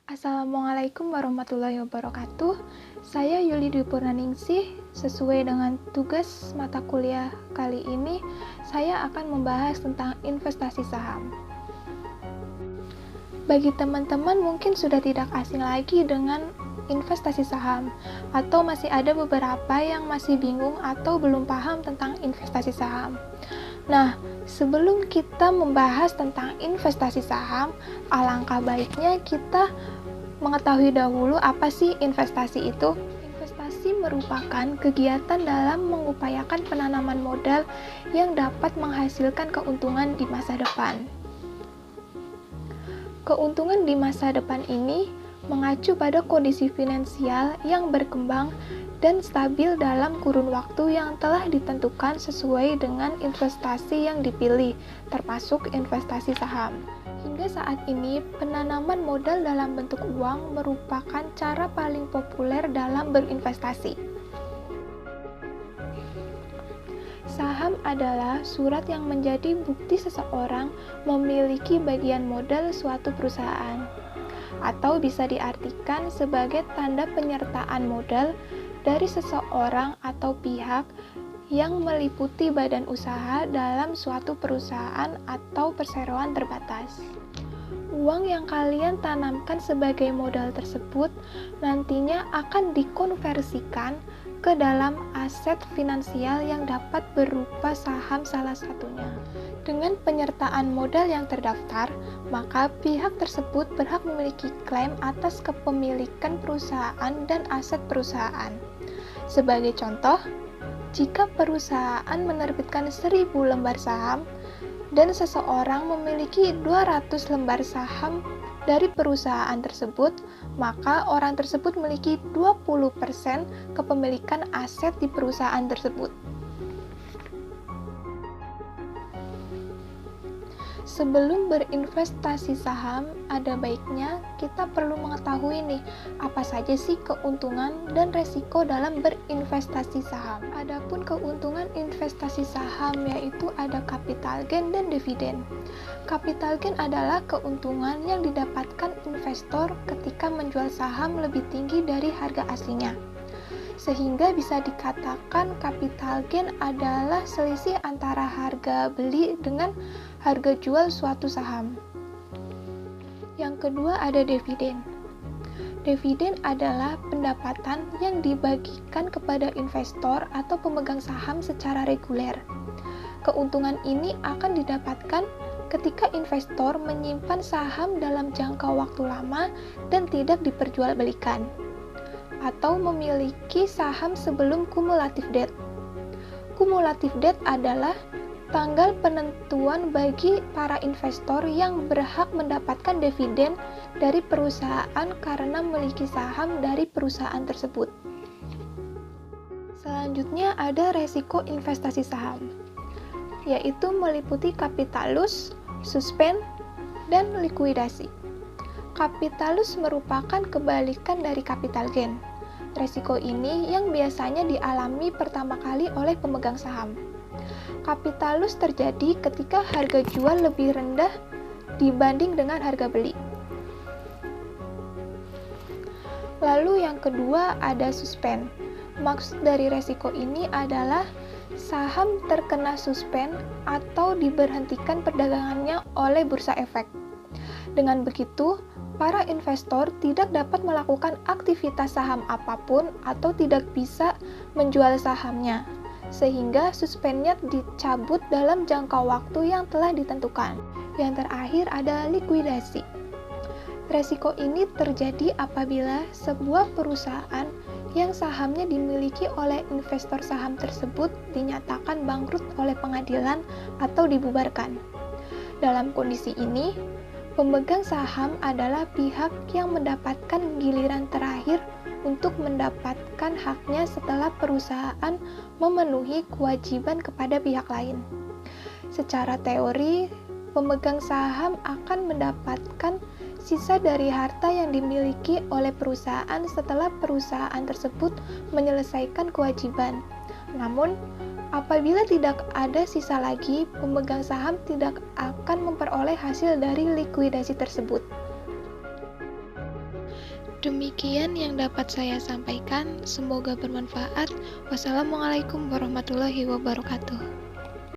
Assalamualaikum warahmatullahi wabarakatuh. Saya Yuli Dwi Purnaningsih. Sesuai dengan tugas mata kuliah kali ini, saya akan membahas tentang investasi saham. Bagi teman-teman mungkin sudah tidak asing lagi dengan investasi saham, atau masih ada beberapa yang masih bingung atau belum paham tentang investasi saham. Nah, sebelum kita membahas tentang investasi saham, alangkah baiknya kita mengetahui dahulu apa sih investasi itu. Investasi merupakan kegiatan dalam mengupayakan penanaman modal yang dapat menghasilkan keuntungan di masa depan. Keuntungan di masa depan ini mengacu pada kondisi finansial yang berkembang dan stabil dalam kurun waktu yang telah ditentukan sesuai dengan investasi yang dipilih, termasuk investasi saham. Hingga saat ini, penanaman modal dalam bentuk uang merupakan cara paling populer dalam berinvestasi. Saham adalah surat yang menjadi bukti seseorang memiliki bagian modal suatu perusahaan, atau bisa diartikan sebagai tanda penyertaan modal dari seseorang atau pihak yang meliputi badan usaha dalam suatu perusahaan atau perseroan terbatas. Uang yang kalian tanamkan sebagai modal tersebut nantinya akan dikonversikan ke dalam aset finansial yang dapat berupa saham salah satunya. Dengan penyertaan modal yang terdaftar, maka pihak tersebut berhak memiliki klaim atas kepemilikan perusahaan dan aset perusahaan. Sebagai contoh, jika perusahaan menerbitkan 1000 lembar saham dan seseorang memiliki 200 lembar saham dari perusahaan tersebut, maka orang tersebut memiliki 20% kepemilikan aset di perusahaan tersebut. Sebelum berinvestasi saham, ada baiknya kita perlu mengetahui nih, apa saja sih keuntungan dan resiko dalam berinvestasi saham. Adapun keuntungan investasi saham yaitu ada capital gain dan dividen. Capital gain adalah keuntungan yang didapatkan investor ketika menjual saham lebih tinggi dari harga aslinya. Sehingga bisa dikatakan capital gain adalah selisih antara harga beli dengan harga jual suatu saham. Yang kedua ada dividen. Dividen adalah pendapatan yang dibagikan kepada investor atau pemegang saham secara reguler. Keuntungan ini akan didapatkan ketika investor menyimpan saham dalam jangka waktu lama dan tidak diperjualbelikan, atau memiliki saham sebelum cumulative debt. Cumulative debt adalah tanggal penentuan bagi para investor yang berhak mendapatkan dividen dari perusahaan karena memiliki saham dari perusahaan tersebut. Selanjutnya ada resiko investasi saham, yaitu meliputi capital loss, suspend, dan likuidasi. Capital loss merupakan kebalikan dari capital gain. Resiko ini yang biasanya dialami pertama kali oleh pemegang saham. Capital loss terjadi ketika harga jual lebih rendah dibanding dengan harga beli. Lalu yang kedua ada suspend. Maksud dari resiko ini adalah saham terkena suspend atau diberhentikan perdagangannya oleh bursa efek. Dengan begitu, para investor tidak dapat melakukan aktivitas saham apapun atau tidak bisa menjual sahamnya, sehingga suspendnya dicabut dalam jangka waktu yang telah ditentukan. Yang terakhir ada likuidasi. Resiko ini terjadi apabila sebuah perusahaan yang sahamnya dimiliki oleh investor saham tersebut dinyatakan bangkrut oleh pengadilan atau dibubarkan. Dalam kondisi ini, pemegang saham adalah pihak yang mendapatkan giliran terakhir untuk mendapatkan haknya setelah perusahaan memenuhi kewajiban kepada pihak lain. Secara teori, pemegang saham akan mendapatkan sisa dari harta yang dimiliki oleh perusahaan setelah perusahaan tersebut menyelesaikan kewajiban. Namun, apabila tidak ada sisa lagi, pemegang saham tidak akan memperoleh hasil dari likuidasi tersebut. Demikian yang dapat saya sampaikan, semoga bermanfaat. Wassalamualaikum warahmatullahi wabarakatuh.